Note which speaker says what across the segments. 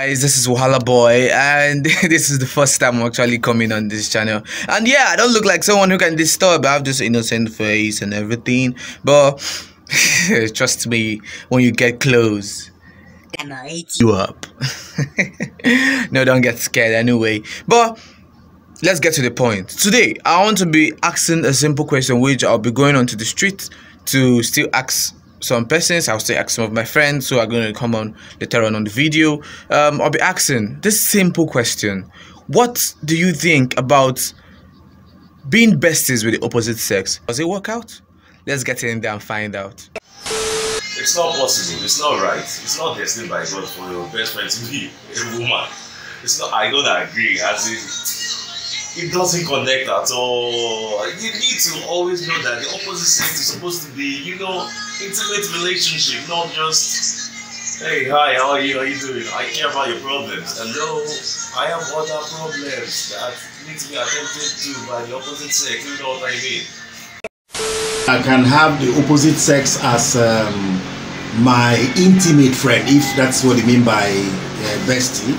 Speaker 1: Guys, this is Wahala Boy, and this is the first time I'm actually coming on this channel. And yeah, I don't look like someone who can disturb. I have this innocent face and everything, but trust me, when you get close, I'ma eat you up. No, don't get scared anyway. But let's get to the point. Today, I want to be asking a simple question, which I'll be going onto the street to still ask some persons. I'll still ask some of my friends who are going to come on later on the video. I'll be asking this simple question: what do you think about being besties with the opposite sex? Does it work out? Let's get in there and find out.
Speaker 2: It's not possible. It's not right. It's not destined by God for your best friend to be a woman. It's not. I don't agree. It doesn't connect at all. You need to always know that the opposite sex is supposed to be, intimate relationship, not just, hey, hi, how are you doing? I care about your problems. Hello, I have other problems that need to be attended to by the opposite sex. You know what I mean?
Speaker 3: I can have the opposite sex as my intimate friend, if that's what you mean by bestie.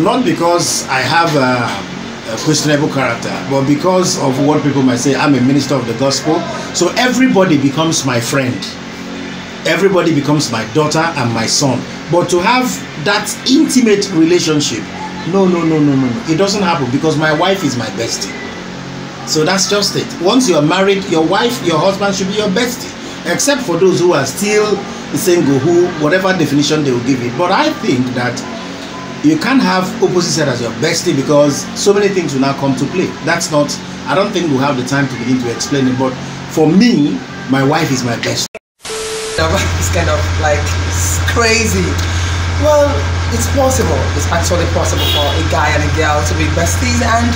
Speaker 3: Not because I have a questionable character, but because of what people might say. I'm a minister of the gospel, so everybody becomes my friend, everybody becomes my daughter and my son. But to have that intimate relationship, no, it doesn't happen, because my wife is my bestie. So that's just it. Once you're married, your wife, your husband should be your bestie, except for those who are still single, who whatever definition they will give it. But I think that you can't have opposite sex as your bestie, because so many things will now come to play. That's not, I don't think we'll have the time to begin to explain it, but for me, my wife is my bestie.
Speaker 4: It's kind of like, it's crazy. Well, it's possible. It's actually possible for a guy and a girl to be besties and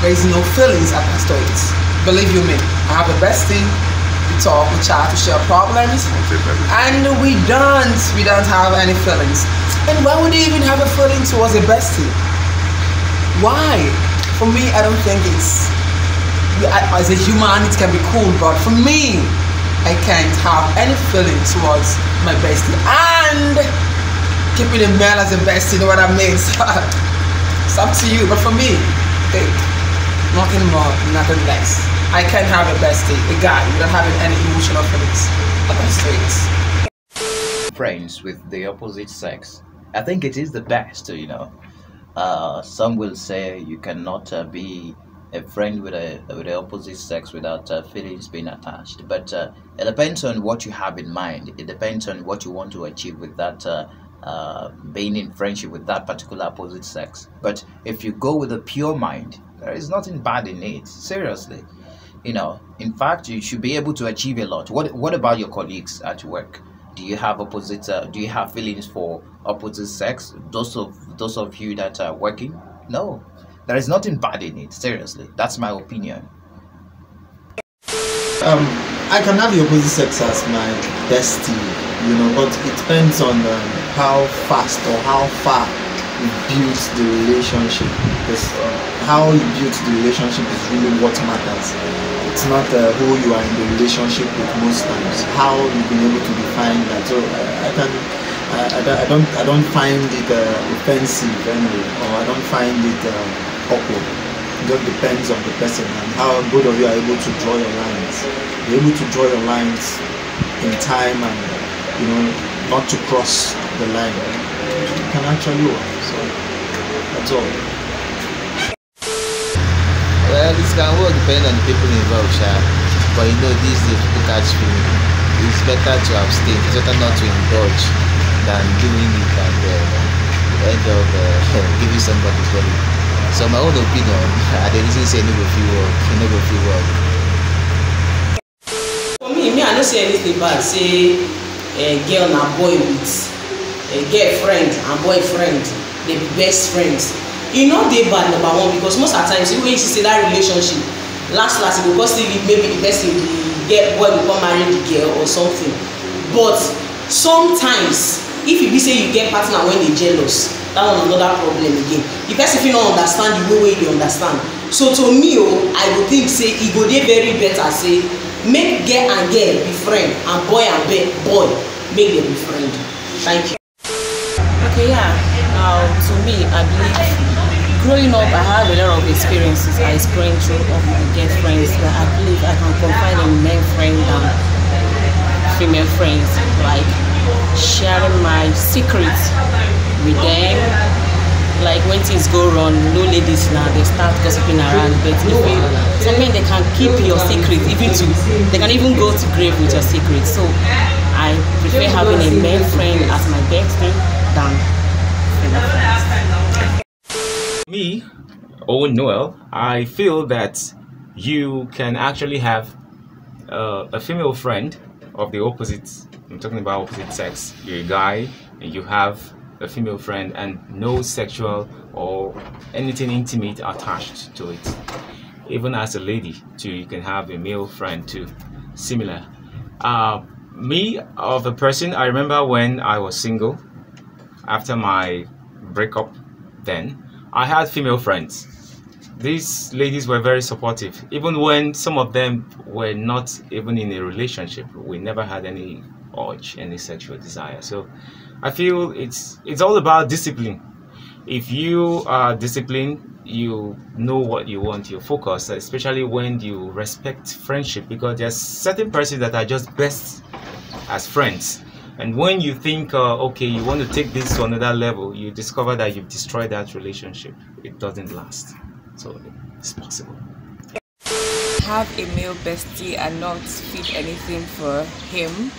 Speaker 4: there is no feelings attached to it. Believe you me, I have a bestie. We talk, we chat, we share problems, and we don't have any feelings. And why would you even have a feeling towards a bestie? Why? For me, I don't think it's, as a human it can be cool, but for me, I can't have any feeling towards my bestie. And keeping a man as a bestie, you know what I mean? It's up to you, but for me, hey, nothing more, nothing less. I can't have a bestie, a guy without having any emotional feelings attached to it.
Speaker 5: Friends with the opposite sex, I think it is the best, some will say you cannot be a friend with the opposite sex without feelings being attached, but it depends on what you have in mind. It depends on what you want to achieve with that being in friendship with that particular opposite sex. But if you go with a pure mind, there is nothing bad in it, seriously. In fact, you should be able to achieve a lot. What about your colleagues at work? Do you have do you have feelings for opposite sex? Those of you that are working? No, there is nothing bad in it, seriously. That's my opinion.
Speaker 6: I can have the opposite sex as my bestie, but it depends on how fast or how far you build the relationship. Because how you build the relationship is really what matters. It's not who you are in the relationship with most times. How you've been able to define that. So I don't find it offensive anyway, or I don't find it awkward. It just depends on the person and how both of you are able to draw your lines. You're able to draw your lines in time and not to cross the line. It can actually work. So that's all.
Speaker 7: Well, this can work depending on the people involved, but these days people catch feeling. It's better to abstain. It's better not to indulge than doing it and end up giving somebody trouble. So my own opinion, I don't say no go fit work.
Speaker 8: For me, I don't say anything bad. Say a girl and a boy with a girlfriend and boyfriend, they be best friends. They bad, number one, because most of the times when you see that relationship last it will still maybe the person the boy will come marry the girl or something. But sometimes if you be say you get partner when they jealous, that one another problem again. The person if you don't understand the way they understand. So to me, I would think say it go dey very better say make girl and girl be friend and boy and boy make them be friend. Thank you. Okay, yeah. To me, I believe growing up, I had a lot of experiences. I was going through of my girlfriends, but I believe I can confide in male friends than female friends. Like sharing my secrets with them. Like when things go wrong, no ladies now they start gossiping around. But if you, some men they can keep your secret, even to they can even go to grave with your secret. So I prefer having a male friend as my bestie than female friends.
Speaker 9: Me, Owen Noel, I feel that you can actually have a female friend of the opposite. I'm talking about opposite sex. You're a guy and you have a female friend, and no sexual or anything intimate attached to it. Even as a lady too, you can have a male friend too. Similar. Me of a person, I remember when I was single after my breakup. Then I had female friends. These ladies were very supportive, even when some of them were not even in a relationship. We never had any urge, any sexual desire. So I feel it's all about discipline. If you are disciplined, you know what you want, you focus, especially when you respect friendship, because there's certain persons that are just best as friends. And when you think, okay, you want to take this to another level, you discover that you've destroyed that relationship. It doesn't last. So it's possible.
Speaker 10: Have a male bestie and not feel anything for him,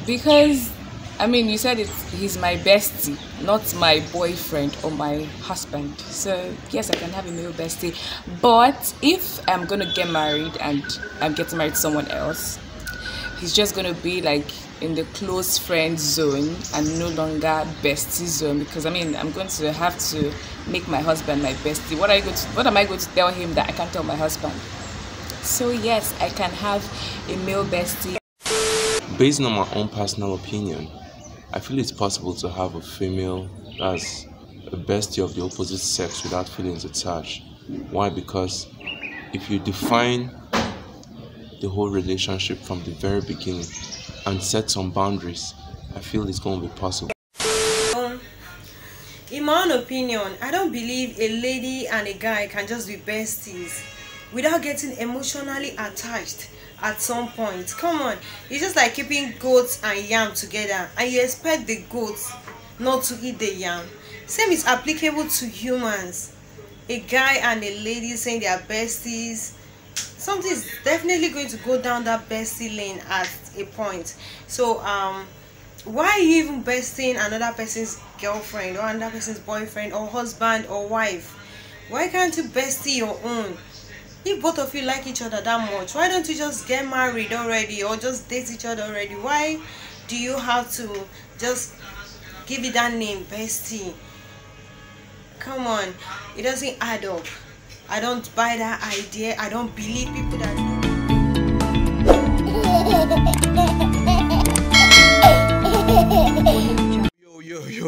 Speaker 10: because I mean, you said he's my bestie, not my boyfriend or my husband. So yes, I can have a male bestie, but if I'm gonna get married and I'm getting married to someone else, he's just gonna be like in the close friend zone and no longer bestie zone, because I mean, I'm going to have to make my husband my bestie. What am I going to tell him that I can't tell my husband? So yes, I can have a male bestie.
Speaker 11: Based on my own personal opinion, I feel it's possible to have a female as a bestie of the opposite sex without feelings attached. Why? Because if you define the whole relationship from the very beginning and set some boundaries, I feel it's going to be possible.
Speaker 12: In my own opinion, I don't believe a lady and a guy can just be besties without getting emotionally attached at some point. Come on, it's just like keeping goats and yam together and you expect the goats not to eat the yam. Same is applicable to humans. A guy and a lady saying they are besties, something is definitely going to go down that bestie lane at a point. So why are you even besting another person's girlfriend or another person's boyfriend or husband or wife? Why can't you bestie your own? If both of you like each other that much, why don't you just get married already or just date each other already? Why do you have to just give it that name, bestie? Come on, it doesn't add up. I don't buy that idea. I don't believe people that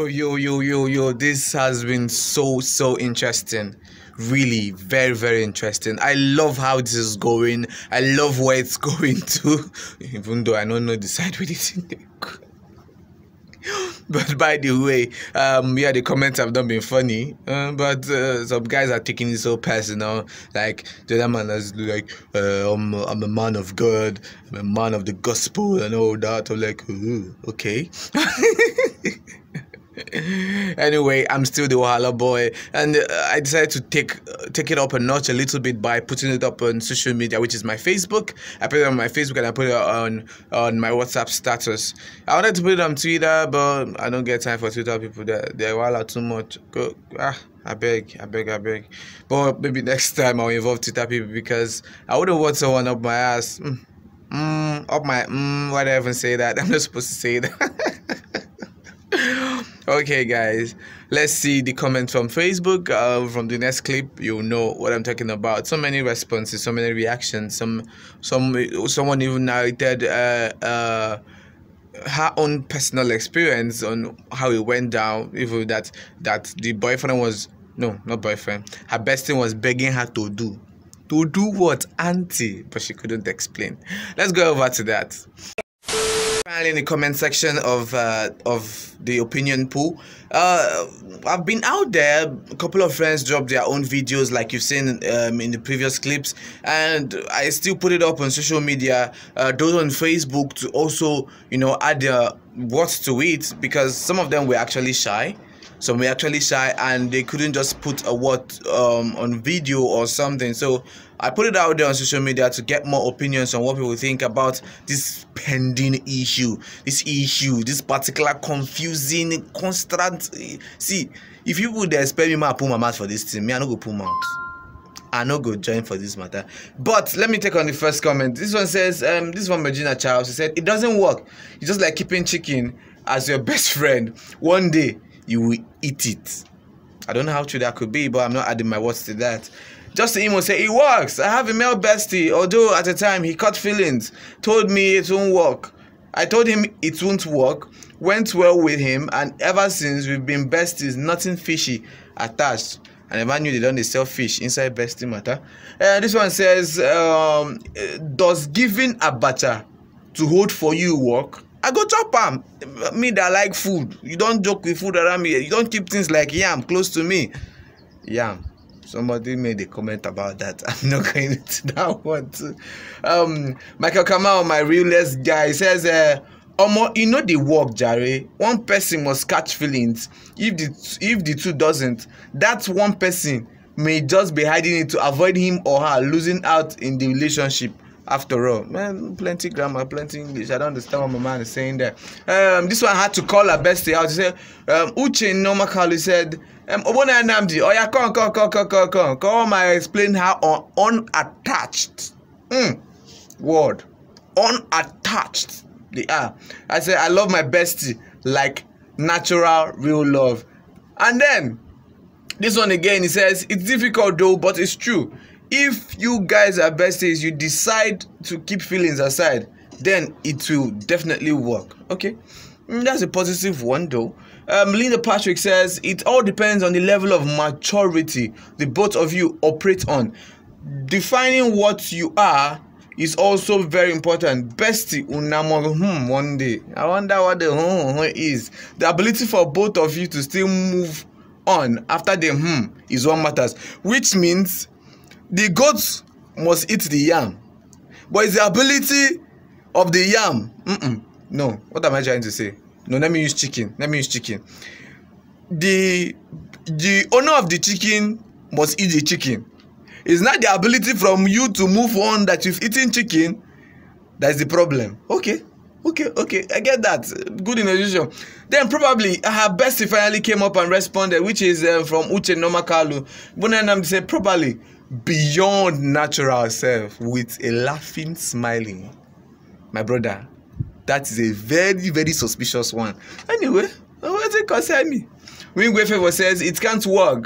Speaker 1: Yo, this has been so interesting. Really very interesting. I love how this is going. I love where it's going to, even though I don't know the side with it. But by the way, yeah, the comments have not been funny, but some guys are taking it so personal. Like the other man is like, I'm a man of God, I'm a man of the gospel and all that. I'm like, ooh, okay. Anyway, I'm still the Wahala boy, and I decided to take it up a notch a little bit by putting it up on social media, which is my Facebook. I put it on my Facebook and I put it on my WhatsApp status. I wanted to put it on Twitter, but I don't get time for Twitter people. They're Wahala too much. I beg. But maybe next time I'll involve Twitter people, because I wouldn't want someone up my ass. Up my why did I even say that? I'm not supposed to say that. Okay guys, let's see the comments from Facebook. From the next clip, you'll know what I'm talking about. So many responses, so many reactions. Someone even narrated her own personal experience on how it went down. Even that the boyfriend was, no, not boyfriend, her bestie was begging her to do what, auntie, but she couldn't explain. Let's go over to that. Finally, in the comment section of the opinion pool, I've been out there. A couple of friends dropped their own videos, like you've seen in the previous clips, and I still put it up on social media. Those on Facebook to also, add their words to it, because some of them were actually shy. Some were actually shy, and they couldn't just put a word on video or something. So I put it out there on social media to get more opinions on what people think about this pending issue, this particular confusing, constant. See, if you would expect me to pull my mouth for this thing, me I no go pull mouth. I no go join for this matter. But let me take on the first comment. This one says, this is from Regina Charles. She said, it doesn't work. It's just like keeping chicken as your best friend. One day you will eat it. I don't know how true that could be, but I'm not adding my words to that. Just Imo say it works. I have a male bestie, although at the time he caught feelings, told me it won't work. I told him it won't work, went well with him, and ever since we've been besties, nothing fishy attached. I never knew they don't sell fish inside bestie matter. This one says, does giving abacha to hold for you work? I go chop am. Me that like food. You don't joke with food around me. You don't keep things like yam close to me. Yam. Somebody made a comment about that. I'm not going into that one too. Michael Kamal, my realest guy, says, Omo, the work, Jare. One person must catch feelings. If the two doesn't, that one person may just be hiding it to avoid him or her losing out in the relationship. After all, man, plenty grammar, plenty English. I don't understand what my man is saying there. This one had to call her bestie out. He said, Uche Nomakali said, Obona Namdi, oh yeah, come, I explain how unattached. Word. Unattached they are. I said, I love my bestie like natural, real love. And then, this one again, he says, it's difficult though, but it's true. If you guys are besties, you decide to keep feelings aside, then it will definitely work. Okay, that's a positive one though. Linda Patrick says, it all depends on the level of maturity the both of you operate on. Defining what you are is also very important. Bestie, unamo, one day. I wonder what the is. The ability for both of you to still move on after the is what matters, which means the goats must eat the yam, but it's the ability of the yam. No, what am I trying to say? No, let me use chicken. The owner of the chicken must eat the chicken. It's not the ability from you to move on that you've eaten chicken that's the problem. Okay, I get that. Good introduction. Then probably her bestie finally came up and responded, which is from Uche Nomakalu. Bunanam said probably beyond natural self with a laughing, smiling. My brother, that is a very, very suspicious one. Anyway, what does it concern me? Wingwe Favor says it can't work.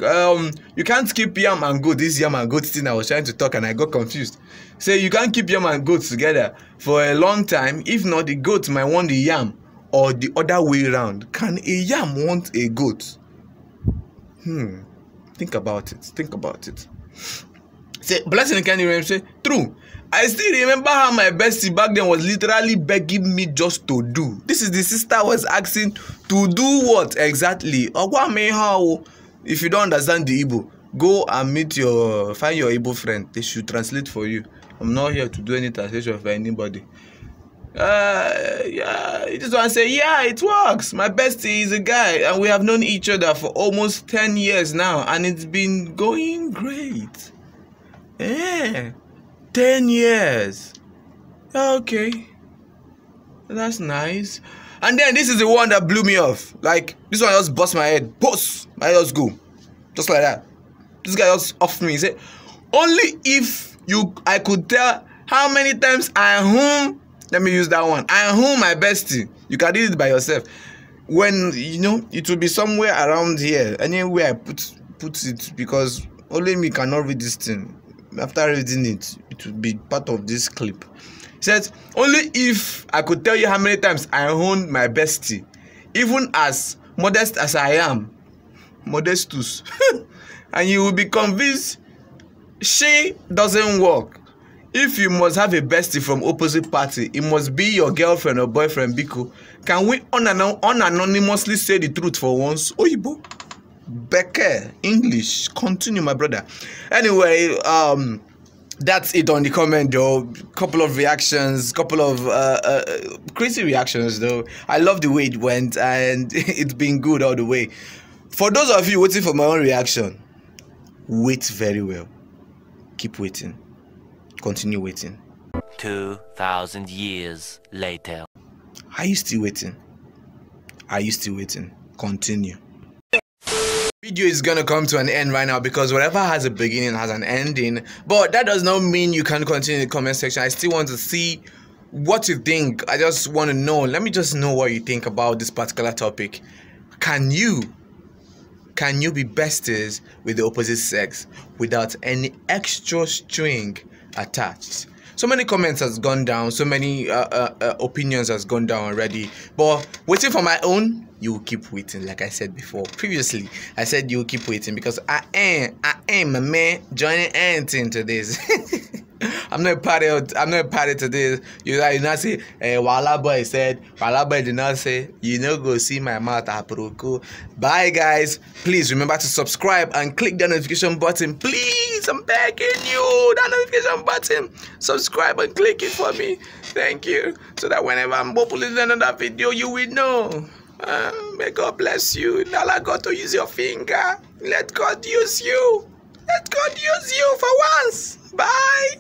Speaker 1: You can't keep yam and goat. This yam and goat thing I was trying to talk and I got confused. Say you can't keep yam and goat together for a long time. If not, the goat might want the yam or the other way around. Can a yam want a goat? Think about it. Say, Blessing Candy Ram say, true. I still remember how my bestie back then was literally begging me just to do. This is the sister was asking to do what exactly? How? If you don't understand the Igbo, go and find your Igbo friend. They should translate for you. I'm not here to do any translation for anybody. You just want to say, yeah, it works. My bestie is a guy and we have known each other for almost 10 years now and it's been going great. 10 years. Okay. That's nice. And then this is the one that blew me off. Like, this one just bust my head. Boss! My head just go. Just like that. This guy just off me. He said, only if I could tell how many times let me use that one. I my bestie. You can read it by yourself. When, it will be somewhere around here. Anywhere I put it, because only me cannot read this thing. After reading it, it will be part of this clip. He says, only if I could tell you how many times I owned my bestie, even as modest as I am, modestus, and you will be convinced she doesn't work. If you must have a bestie from opposite party, it must be your girlfriend or boyfriend, Biko. Can we unanonymously say the truth for once? Oyibo, Beke, English. Continue, my brother. Anyway, that's it on the comment though. Couple of reactions, couple of crazy reactions though. I love the way it went, and it's been good all the way. For those of you waiting for my own reaction, wait very well. Keep waiting. Continue waiting.
Speaker 13: 2,000 years later.
Speaker 1: Are you still waiting? Are you still waiting? Continue. Video is gonna come to an end right now because whatever has a beginning has an ending, but that does not mean you can continue in the comment section. I still want to see what you think. I just want to know. Let me just know what you think about this particular topic. Can you be besties with the opposite sex without any extra string attached? So many comments has gone down, so many opinions has gone down already, but waiting for my own, you will keep waiting. Like I said before previously, I said you will keep waiting because I am a man joining into this. I'm not a party to this. You not say Wala boy said, Wala boy did not say, you know, go see my mouth aproko. Bye guys, please remember to subscribe and click the notification button, please. I'm begging you, that notification button, subscribe and click it for me, thank you, so that whenever I'm uploading another video you will know. May God bless you. Nala got to use your finger. Let God use you. Let God use you for once. Bye.